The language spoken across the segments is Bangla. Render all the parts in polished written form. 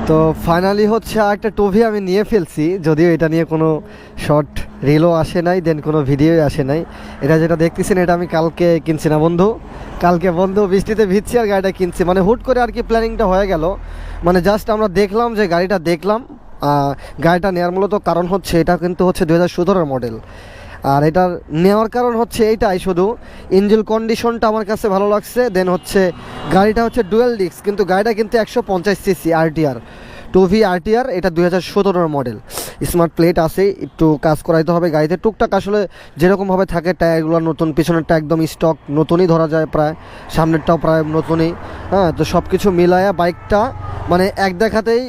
তো ফাইনালি হচ্ছে একটা টুভি আমি নিয়ে ফেলছি, যদিও এটা নিয়ে কোনো শর্ট রিলও আসে নাই, দেন কোনো ভিডিওই আসে নাই। এটা যেটা দেখতেছেন এটা আমি কালকে কিনছি না বন্ধু, কালকে বন্ধু বৃষ্টিতে ভিজছি আর গাড়িটা কিনছি, মানে হুট করে আর কি প্ল্যানিংটা হয়ে গেল। মানে জাস্ট আমরা দেখলাম যে গাড়িটা দেখলাম, গাড়িটা নেওয়ার মূলত কারণ হচ্ছে এটা কিন্তু হচ্ছে 2017 মডেল। আর এটার নেওয়ার কারণ হচ্ছে এইটাই, শুধু ইঞ্জিন কন্ডিশনটা আমার কাছে ভালো লাগছে, দেন হচ্ছে গাড়িটা হচ্ছে ডুয়েল ডিস্ক, কিন্তু গাড়িটা কিন্তু 150 সিসি আরটিআর, টুভি আরটিআর, এটা 2017 মডেল। স্মার্ট প্লেট আছে, একটু কাজ করাইতে হবে গাড়িতে টুকটাক, আসলে যেরকমভাবে থাকে টায়ারগুলো নতুন, পিছনেরটা একদম স্টক নতুনই ধরা যায় প্রায়, সামনেরটাও প্রায় নতুনই। হ্যাঁ, তো সব কিছু মিলায়া বাইকটা মানে এক দেখাতেই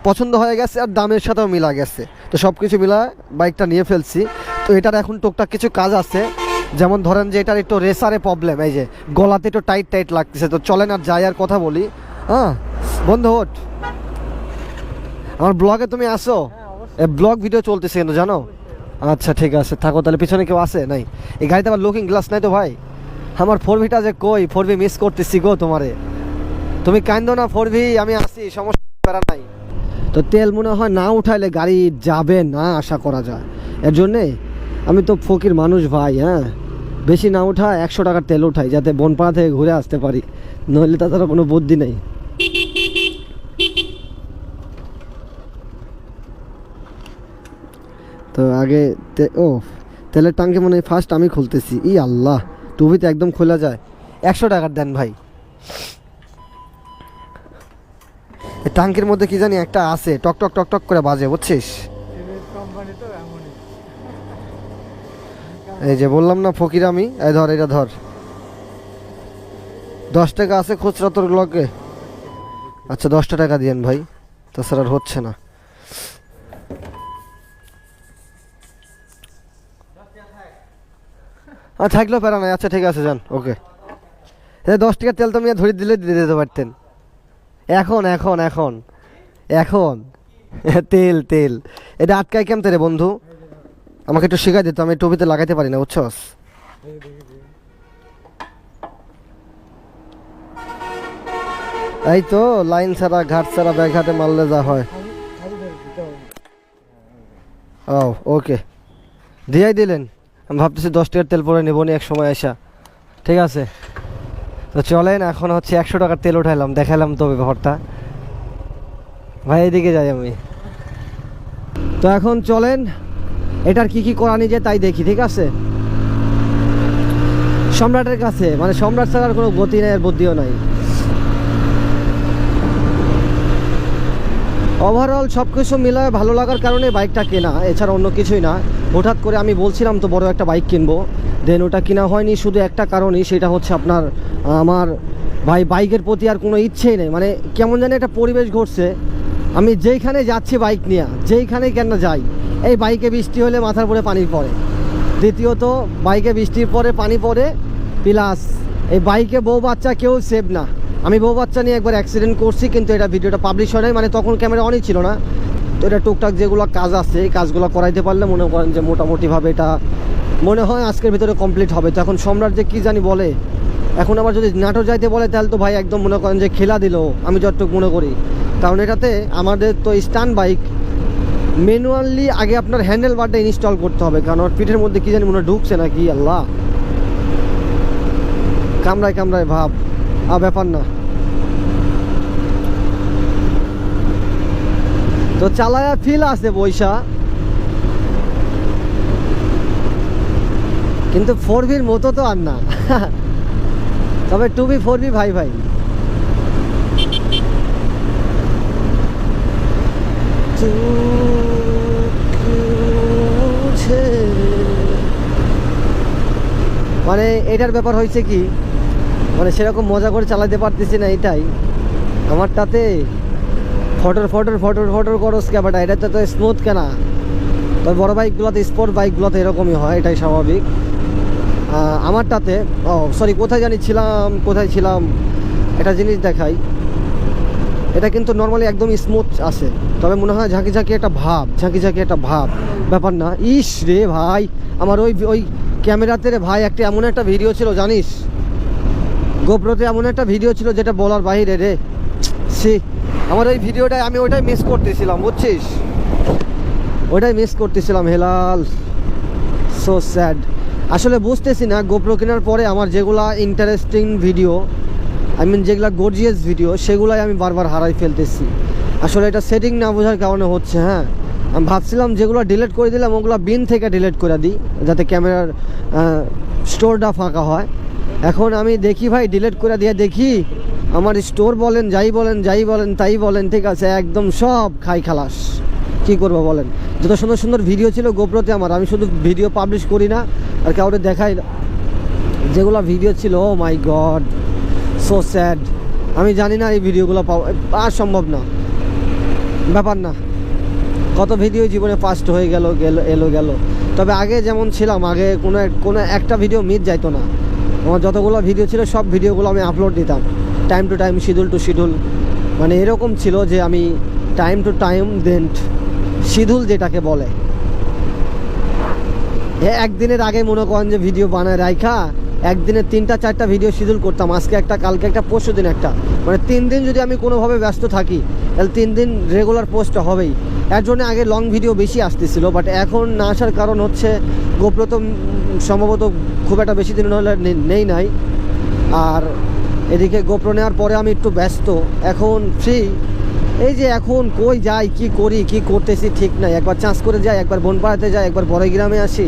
পছন্দ হয়ে গেছে আর দামের সাথেও মিলা গেছে, তো সব কিছু মিলা বাইকটা নিয়ে ফেলছি। তো এটার এখন টুকটাক কিছু কাজ আছে, যেমন ধরেন যে এটার একটু রেসারে প্রবলেম, এই যে গলাতে একটু টাইট টাইট লাগতেছে। তো চলেন আর যাই আর কথা বলি। হ্যাঁ বন্ধু ওঠ, আমার ব্লগে তুমি আসো, ব্লগ ভিডিও চলতেছে কিন্তু জানো। আচ্ছা ঠিক আছে থাকো তাহলে, পিছনে কেউ আসে নাই? এই গাড়িতে আবার লুকিং গ্লাস নাই তো ভাই। আমার 4V যে কই, 4V মিস করতেছি গো তোমারে। তুমি কান্দো না 4V, আমি আসি, সমস্যা নাই। তো তেল মনে হয় না উঠাইলে গাড়ি যাবে না আশা করা যায়, এর জন্যে আমি তো ফকির মানুষ ভাই। হ্যাঁ, বেশি না উঠা 100 টাকার তেল উঠাই, যাতে বনপাড়া থেকে ঘুরে আসতে পারি, নইলে তাছাড়া কোনো বুদ্ধি নেই। তো আগে তেলের টাঙ্কি মনে হয় ফার্স্ট আমি খুলতেছি। ই আল্লাহ, টুবিতে একদম খোলা যায়। 100 টাকার দেন ভাই। টাঙ্কির মধ্যে কি জানি একটা আছে, টক টক টক টক করে বাজে, বুঝছিস? এই যে বললাম না ফকির আমি, এই ধর এটা ধর, 10 টাকা আছে খুচরা তোর লগে। আচ্ছা 10টা টাকা দিয়েন ভাই, তাছাড়া আর হচ্ছে না। থাকলেও প্যারা নাই, আচ্ছা ঠিক আছে যান, ওকে। 10 টাকার তেল তো মিয়া ধরে দিলে দিয়ে দিতে পারতেন। এখন এখন এখন এখন তেল তেল এটা আটকায় কেমতে রে বন্ধু, আমাকে একটু শেখাই দিত, আমি টুপিতে লাগাইতে পারি না, বুঝছস? এই তো লাইন ছাড়া ঘাট ছাড়া ব্যাঘাটে মারলে যা হয়। ও ওকে, দিয়াই দিলেন। আমি ভাবতেছি 10 টাকার তেল পরে নেবো নি এক সময় আসা। ঠিক আছে, তো চলেন এখন হচ্ছে 100 টাকার তেল উঠাইলাম, দেখালাম তো ব্যাপারটা। ভাই এদিকে যাই আমি। তো এখন চলেন এটার কি কি করা নিয়ে যায় তাই দেখি, ঠিক আছে? সম্রাটের কাছে, মানে সম্রাট ছাড়ার কোনো গতি নেই আর বুদ্ধিও নাই। ওভারঅল সব কিছু মিলায় ভালো লাগার কারণে বাইকটা কেনা, এছাড়া অন্য কিছুই না। হঠাৎ করে আমি বলছিলাম তো বড় একটা বাইক কিনবো, দেন ওটা কিনা হয়নি শুধু একটা কারণই, সেটা হচ্ছে আপনার আমার ভাই বাইকের প্রতি আর কোনো ইচ্ছেই নেই। মানে কেমন জানি একটা পরিবেশ ঘটছে, আমি যেইখানে যাচ্ছি বাইক নিয়ে, যেইখানেই কেন যাই, এই বাইকে বৃষ্টি হলে মাথার উপরে পানি পড়ে, দ্বিতীয়ত বাইকে বৃষ্টির পরে পানি পড়ে, প্লাস এই বাইকে বউ বাচ্চা কেউ সেভ না। আমি বউ বাচ্চা নিয়ে একবার অ্যাক্সিডেন্ট করছি, কিন্তু এটা ভিডিওটা পাবলিশ হয় নাই, মানে তখন ক্যামেরা অনই ছিল না। তো এটা টুকটাক যেগুলো কাজ আছে এই কাজগুলো করাইতে পারলে মনে করেন যে মোটামুটিভাবে এটা মনে হয় আজকের ভিতরে কমপ্লিট হবে। তো এখন সম্রাট যে কী জানি বলে, এখন আবার যদি নাটো যাইতে বলে তাহলে তো ভাই একদম মনে করেন যে খেলা দিল, আমি যতটুকু মনে করি। কারণ এটাতে আমাদের তো স্টান বাইক, ম্যানুয়ালি আগে আপনার হ্যান্ডেল বারটা ইনস্টল করতে হবে, কারণ ওর পিঠের মধ্যে কী জানি মনে ঢুকছে না কি, আল্লাহ কামড়ায় কামড়ায় ভাব, ব্যাপার না। তো চালায়া ফিল আছে বৈশা, কিন্তু 4Vর মতো তো আর না। তবে 2V 4V ভাই ভাই মানে এটার ব্যাপার হয়েছে কি, মানে সেরকম মজা করে চালাতে পারতেছি না, এটাই আমারটাতে ফটোর ফটোর ফটোর ফটোর করস ক্যাপাটা, এটাতে তো স্মুথ কেনা। তবে বড় বাইকগুলোতে, স্পোর্ট বাইকগুলোতে এরকমই হয়, এটাই স্বাভাবিক। আমারটাতে সরি কোথায় ছিলাম একটা জিনিস দেখাই, এটা কিন্তু নর্মালি একদম স্মুথ আছে, তবে মনে হয় ঝাঁকি ঝাঁকি একটা ভাব, ব্যাপার না। ইস রে ভাই, আমার ওই ক্যামেরাতে রে ভাই একটা এমন একটা ভিডিও ছিল জানিস, গোপ্রোতে এমন একটা ভিডিও ছিল যেটা বলার বাইরে রে, সি আমার ওই ভিডিওটাই আমি ওইটাই মিস করতেছিলাম, বুঝছিস, ওইটাই মিস করতেছিলাম হেলাল। So sad. আসলে বুঝতেছি না গোপ্রো কেনার পরে আমার যেগুলা ইন্টারেস্টিং ভিডিও, আই মিন যেগুলা গর্জিয়াস ভিডিও, সেগুলাই আমি বারবার হারাই ফেলতেছি। আসলে এটা সেটিং না বোঝার কারণে হচ্ছে। হ্যাঁ, আমি ভাবছিলাম যেগুলো ডিলিট করে দিলাম ওগুলো বিন থেকে ডিলিট করে দিই যাতে ক্যামেরার স্টোরটা ফাঁকা হয়। এখন আমি দেখি ভাই ডিলিট করে দিয়ে দেখি আমার স্টোর বলেন যাই বলেন তাই বলেন, ঠিক আছে, একদম সব খাই খালাস। কী করবো বলেন? যত সুন্দর সুন্দর ভিডিও ছিল গোপ্রোতে আমার, আমি শুধু ভিডিও পাবলিশ করি না আর কাউকে দেখাই না, যেগুলো ভিডিও ছিল, ও মাই গড, সো স্যাড। আমি জানি না এই ভিডিওগুলো পাওয়া আর সম্ভব না, ব্যাপার না। কত ভিডিও জীবনে ফাস্ট হয়ে গেল গেল। তবে আগে যেমন ছিলাম, আগে কোনো একটা ভিডিও মিস যাইতো না। আমার যতগুলো ভিডিও ছিল সব ভিডিওগুলো আমি আপলোড দিতাম time to time, schedule to schedule. মানে এরকম ছিল যে আমি time to time then schedule যেটাকে বলে, একদিনের আগে মনে করেন যে ভিডিও বানায় রাইখা একদিনে 3-4টা ভিডিও শিডিউল করতাম, আজকে একটা, কালকে একটা, পরশু দিন একটা। মানে 3 দিন যদি আমি কোনোভাবে ব্যস্ত থাকি তাহলে 3 দিন রেগুলার পোস্ট হবেই। এর জন্য আগে লং ভিডিও বেশি আসতেছিল, বাট এখন না আসার কারণ হচ্ছে গোপ্রো তো সম্ভবত খুব একটা বেশি দিন হলে নাই। আর এদিকে গোপ্রো নেওয়ার পরে আমি একটু ব্যস্ত, এখন ফ্রি। এই যে এখন কই যাই, কি করি, কি করতেছি ঠিক নাই। একবার চান্স করে যাই, একবার বনপাড়াতে যাই, একবার বড় গ্রামে আসি,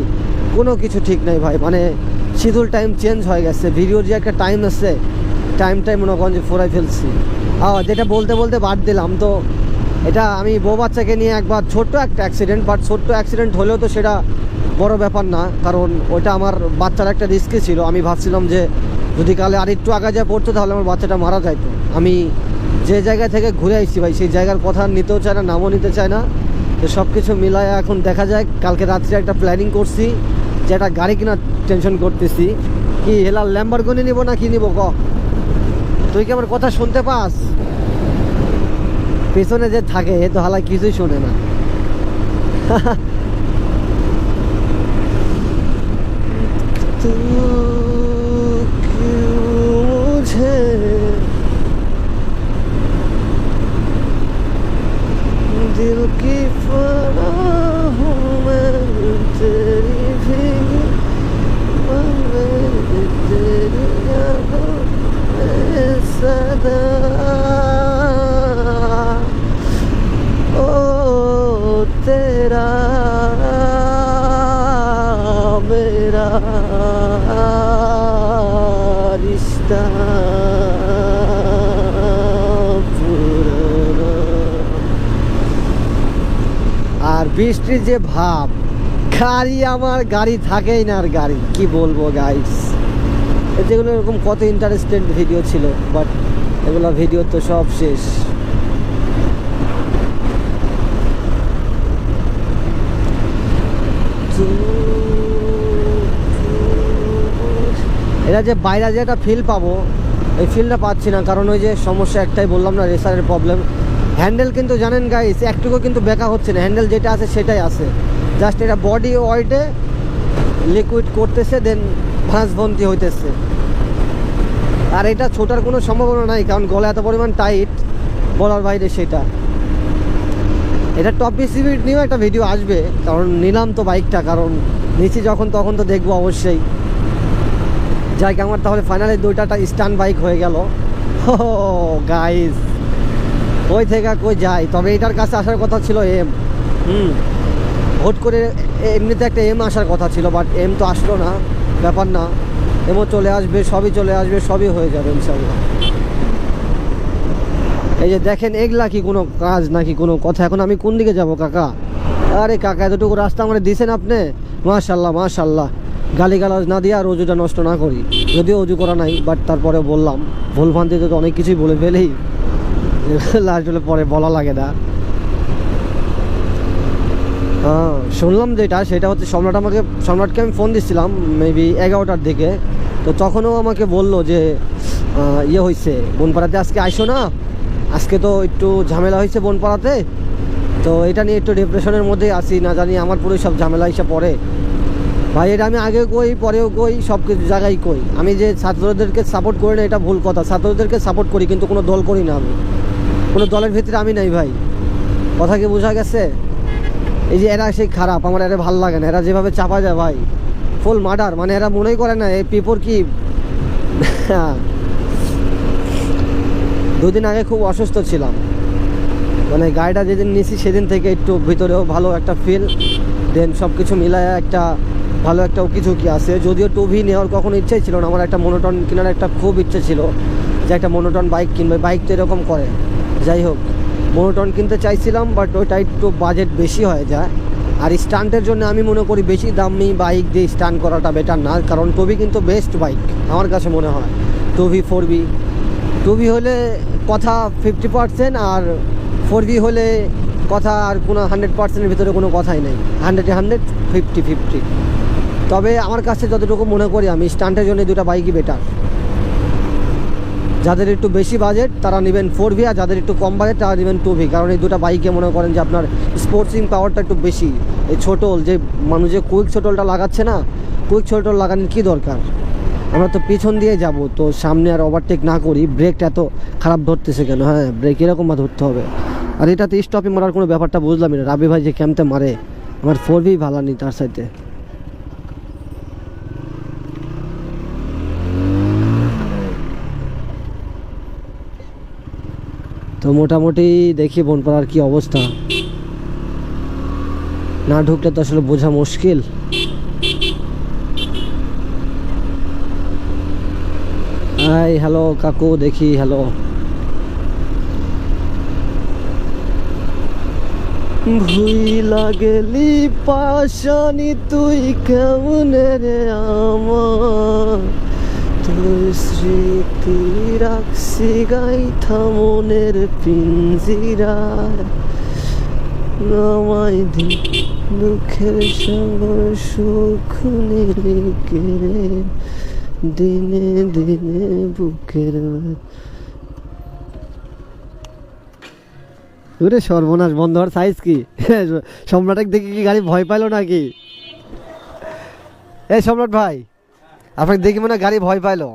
কোনো কিছু ঠিক নাই ভাই। মানে শিডিউল টাইম চেঞ্জ হয়ে গেছে। ভিডিওর যে একটা টাইম আছে, টাইমটাই মনে করেন যে ফোরাই ফেলছি। যেটা বলতে বাদ দিলাম, তো এটা আমি বউ বাচ্চাকে নিয়ে একবার ছোট্ট একটা অ্যাক্সিডেন্ট, বাট ছোট্ট অ্যাক্সিডেন্ট হলেও তো সেটা বড় ব্যাপার না, কারণ ওইটা আমার বাচ্চার একটা রিস্কে ছিল। আমি ভাবছিলাম যে যদি কালে আর একটু আগে যা পড়তো তাহলে আমার বাচ্চাটা মারা যাইতো। আমি যে জায়গা থেকে ঘুরে আসছি ভাই, সেই জায়গার কথা নিতেও চায় না, নামও নিতে চায় না। তো সব কিছু মিলায় এখন দেখা যায়, কালকে রাত্রে একটা প্ল্যানিং করছি যে একটা গাড়ি কেনার টেনশন করতেছি। কি হেলাল ল্যাম্বরগিনি নিব না কি নিব ক? তুই কি আমার কথা শুনতে পাস? পেছনে যে থাকে এ তো হালাই কিছুই শোনে না। दिल की फराह हूँ मैं तेरी भीगी, मैं तेरी यादों में सदा। ओ तेरा मेरा रिश्ता আর বৃষ্টির যে ভাব, গাড়ি আমার গাড়ি থাকেই না। আর গাড়ি কি বলবো গাইস, যেগুলো এরকম কত ইন্টারেস্টেড ভিডিও ছিল, বাট এগুলো ভিডিও তো সব শেষ। এরা যে বাইরে যে একটা ফিল পাবো, এই ফিলটা পাচ্ছি না, কারণ ওই যে সমস্যা একটাই বললাম না, রেসারের প্রবলেম। হ্যান্ডেল কিন্তু জানেন গাইস একটুকু কিন্তু বেঁকা হচ্ছে না, হ্যান্ডেল যেটা আছে সেটাই আছে, জাস্ট এটা বডি ওয়েটে লিকুইড করতেছে, দেন ভাঁজভন্তি হইতেছে। আর এটা ছোটার কোনো সম্ভাবনা নাই, কারণ গলা এত পরিমাণ টাইট, বলার বাইরে সেটা। এটা টপ স্পিড নিয়েও একটা ভিডিও আসবে, কারণ নিলাম তো বাইকটা, কারণ নিচে যখন তখন তো দেখবো অবশ্যই। যাই আমার তাহলে ফাইনালি 2টা স্টান বাইক হয়ে গেল। ও গাইস, কই থেকে কই যাই। তবে এটার কাছে আসার কথা ছিল এম, হুট করে এমনিতে একটা এম আসার কথা ছিল, বাট এম তো আসলো না, ব্যাপার না, এমও চলে আসবে, সবই চলে আসবে, সবই হয়ে যাবে ইনশাআল্লাহ। এই যে দেখেন এগুলা কি কোনো কাজ নাকি কোনো কথা? এখন আমি কোন দিকে যাব কাকা? আরে কাকা এতটুকু রাস্তা আমার দিয়েছেন আপনি, মাশাল্লাহ মাশাল্লাহ। গালিগালাজ না দিয়ে আর অজুটা নষ্ট না করি, যদিও অজু করা নাই, বাট তারপরে বললাম, ভুলভ্রান্তিতে তো অনেক কিছুই বলে ফেলেই, লাস্ট হলে পরে বলা লাগে না। হ্যাঁ, শুনলাম যেটা সেটা হচ্ছে সম্রাটকে আমি ফোন দিচ্ছিলাম মেবি 11টার দিকে, তো তখনও আমাকে বললো যে ইয়ে হয়েছে বনপাড়াতে, আজকে আইসো না, আজকে তো একটু ঝামেলা হয়েছে বনপাড়াতে, তো এটা নিয়ে একটু ডিপ্রেশনের মধ্যে আসি, না জানি আমার পুরো সব ঝামেলা এসে পড়ে। ভাই এটা আমি আগে কই, পরেও কই, সব কিছু জায়গায় কই, আমি যে ছাত্রদেরকে সাপোর্ট করি না এটা ভুল কথা, ছাত্রদেরকে সাপোর্ট করি কিন্তু কোনো দল করি না আমি। কোনো দলের ভিতরে আমি নাই ভাই, কথা কি বোঝা গেছে? এই যে এরা সেই খারাপ, আমার এরা ভালো লাগে না, এরা যেভাবে চাপা যায় ভাই ফুল মার্ডার, মানে এরা মনেই করে না এই পিপর কি। দুদিন আগে খুব অসুস্থ ছিলাম, মানে গাড়িটা যেদিন নিয়েছি সেদিন থেকে একটু ভিতরেও ভালো একটা ফিল, দেন সব কিছু মিলায় একটা ভালো একটা উকিঝুঁকি আছে। যদিও টুভি নেওয়ার কখনো ইচ্ছাই ছিল না, আমার একটা মনোটন কেনার একটা খুব ইচ্ছে ছিল যে একটা মনোটন বাইক কিনবে, বাইক তো এরকম করে। যাই হোক, মনোটন কিনতে চাইছিলাম, বাট ওইটা একটু বাজেট বেশি হয়ে যায়। আর স্টান্টের জন্য আমি মনে করি বেশি দামি বাইক দিয়ে স্টান্ট করাটা বেটার না, কারণ টুভি কিন্তু বেস্ট বাইক আমার কাছে মনে হয়। টুভি 4V, টুভি হলে কথা 50%, আর 4V হলে কথা আর কোনো 100%-এর ভিতরে কোনো কথাই নেই, 100-100, 50-50। তবে আমার কাছে যতটুকু মনে করি আমি, স্টান্টের জন্য দুটো বাইকই বেটার। যাদের একটু বেশি বাজেট তারা নেবেন 4V, আর যাদের একটু কম বাজেট তারা নেবেন 2V, কারণ এই দুটো বাইকে মনে করেন যে আপনার স্পোর্টসিং পাওয়ারটা একটু বেশি। এই ছোটল যে মানুষ যে কুইক ছোটলটা লাগাচ্ছে না, কুইক ছোটল লাগানোর কী দরকার? আমরা তো পিছন দিয়ে যাব, তো সামনে আর ওভারটেক না করি। ব্রেকটা এত খারাপ ধরতেছে কেন? হ্যাঁ, ব্রেক এরকম ধরতে হবে। আর এটাতে স্টপে মারার কোনো ব্যাপারটা বুঝলামই না। রাবি ভাই যে ক্যাম্পতে মারে, আমার 4V ভালো নেই তার সাথে। তো মোটামুটি দেখি বনপাড়ার কি অবস্থা, না ঢুকলে তো আসলে বোঝা মুশকিল। হাই হ্যালো কাকু, দেখি হ্যালো। ভুইলা গেলি পাশানি তুই কেমন রে আমার, তোর স্মৃতি রাখছি গাইথা মনের পিঞ্জিরায়, আমায় দুঃখের সাগর সুখ নিরিখে দিনে দিনে বুকের। ওরে সর্বনাশ, বন্ধ হওয়ার সাইজ কি? সম্রাট দেখে কি গাড়ি ভয় পাইলো নাকি? এই সম্রাট ভাই, আপনাকে দেখি মনে হয় গাড়ি ভয় পাইলো।